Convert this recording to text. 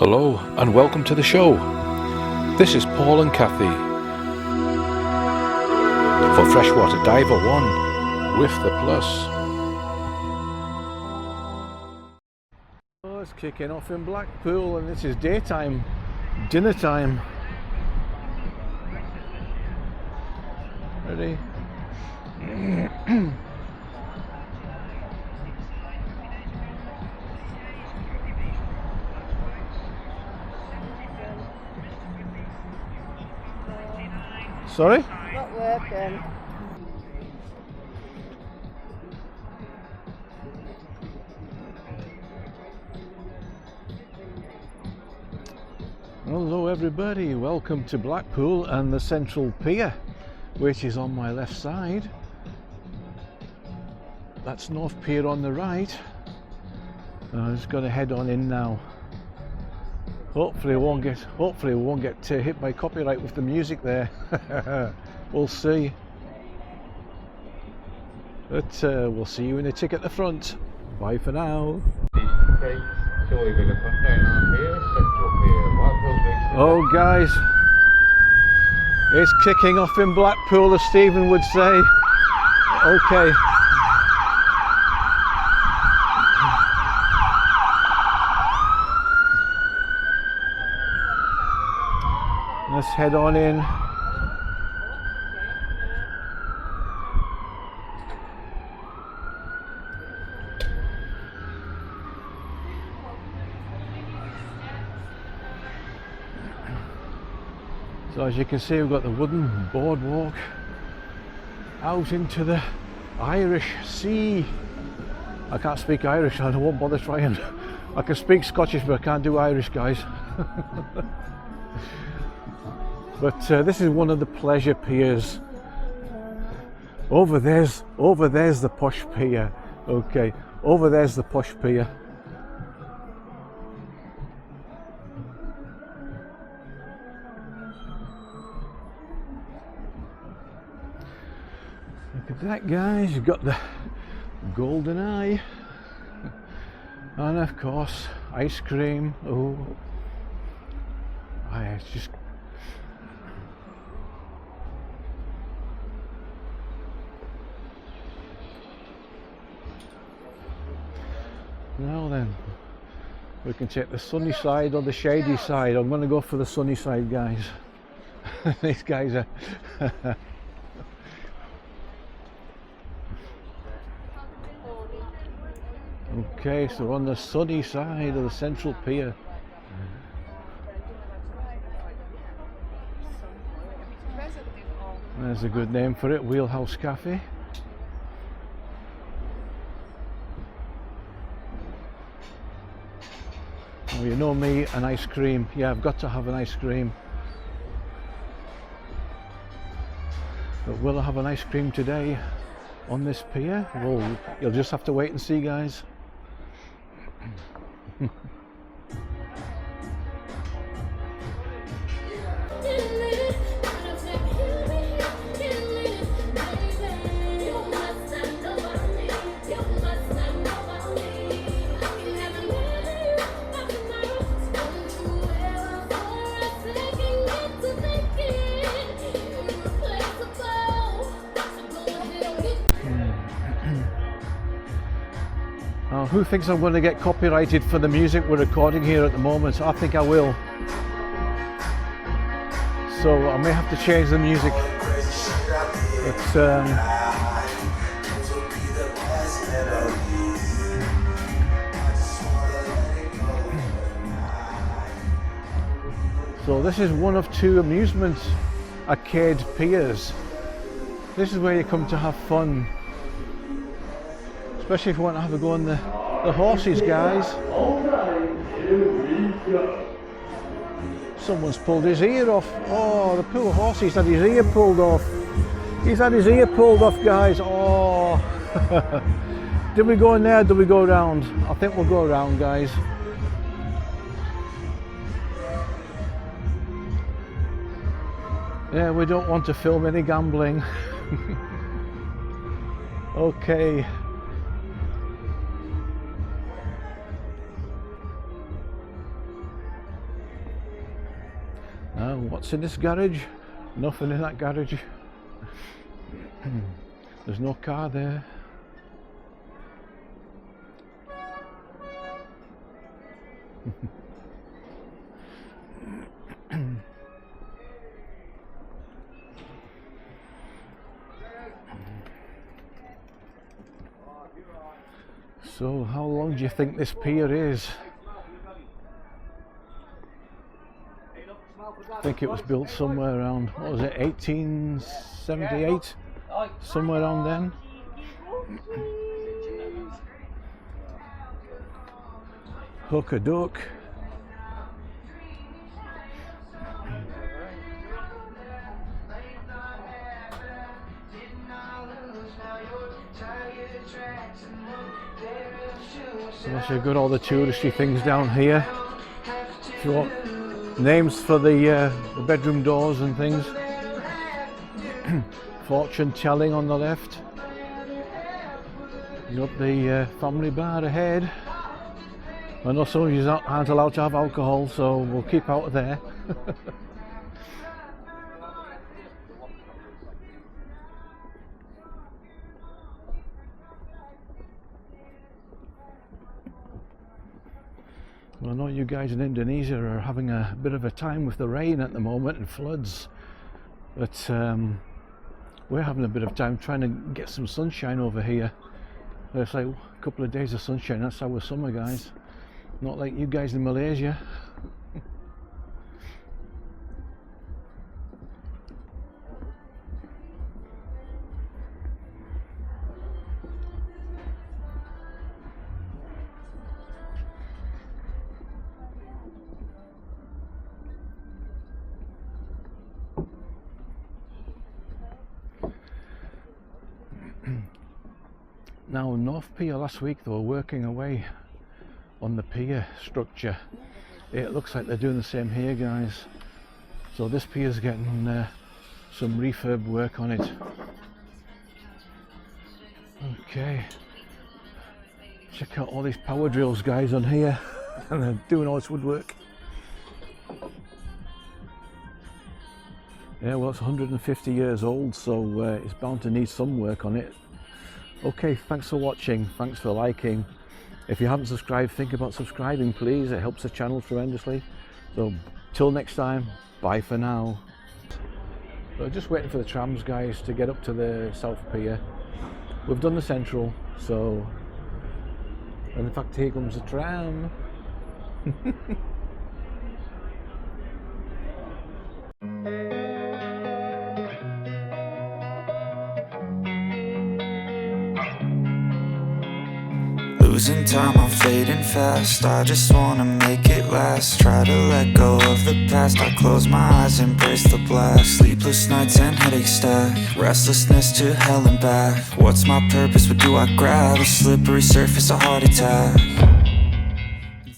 Hello and welcome to the show. This is Paul and Kathy for Freshwater Diver 1 with the Plus. Oh, it's kicking off in Blackpool and this is daytime, dinner time. Ready? Sorry? Not working. Hello everybody, welcome to Blackpool and the Central Pier, which is on my left side. That's North Pier on the right. I'm just going to head on in now. Hopefully we won't get hit by copyright with the music there. We'll see. But we'll see you in a tick at the front. Bye for now. Oh guys, it's kicking off in Blackpool, as Stephen would say. Okay. Let's head on in. So as you can see, we've got the wooden boardwalk out into the Irish Sea. I can't speak Irish, so I won't bother trying. I can speak Scottish, but I can't do Irish, guys. But this is one of the pleasure piers. Over there's the posh pier. Okay, over there's the posh pier. Look at that, guys. You've got the Golden Eye, and of course ice cream. Oh, it's just. Now then, we can take the sunny side or the shady side. I'm going to go for the sunny side, guys. These guys are... Okay, so we're on the sunny side of the Central Pier. There's a good name for it, Wheelhouse Cafe. Oh, you know me, an ice cream. Yeah, I've got to have an ice cream. But will I have an ice cream today on this pier? Well, you'll just have to wait and see, guys. Who thinks I'm going to get copyrighted for the music we're recording here at the moment? I think I will. So I may have to change the music. So this is one of two amusement arcade piers. This is where you come to have fun. Especially if you want to have a go on the horses, guys. Someone's pulled his ear off. Oh, the poor horse, he's had his ear pulled off. He's had his ear pulled off, guys. Oh. Did we go in there? Did we go around? I think we'll go around, guys. Yeah, we don't want to film any gambling. Okay. What's in this garage? Nothing in that garage. There's no car there. So how long do you think this pier is? I think it was built somewhere around, what was it, 1878? Somewhere around then. Hook a duck. So you've got all the touristy things down here. If you want names for the bedroom doors and things. Fortune telling on the left. You got the family bar ahead. I know some of you aren't allowed to have alcohol, so we'll keep out of there. Well, I know you guys in Indonesia are having a bit of a time with the rain at the moment and floods, but we're having a bit of time trying to get some sunshine over here. It's like a couple of days of sunshine, that's our summer, guys. Not like you guys in Malaysia. Now, North Pier last week they were working away on the pier structure. It looks like they're doing the same here, guys. So this pier's getting some refurb work on it. Okay, check out all these power drills, guys, on here. And they're doing all this woodwork. Yeah, well, it's 150 years old, so it's bound to need some work on it. Okay, thanks for watching, thanks for liking. If you haven't subscribed, think about subscribing, please. It helps the channel tremendously. So till next time, bye for now. So just waiting for the trams, guys, to get up to the South Pier. We've done the Central, so, and in fact here comes the tram. Losing time, I'm fading fast. I just wanna make it last. Try to let go of the past. I close my eyes, embrace the blast. Sleepless nights and headaches stack. Restlessness to hell and back. What's my purpose? What do I grab? A slippery surface, a heart attack.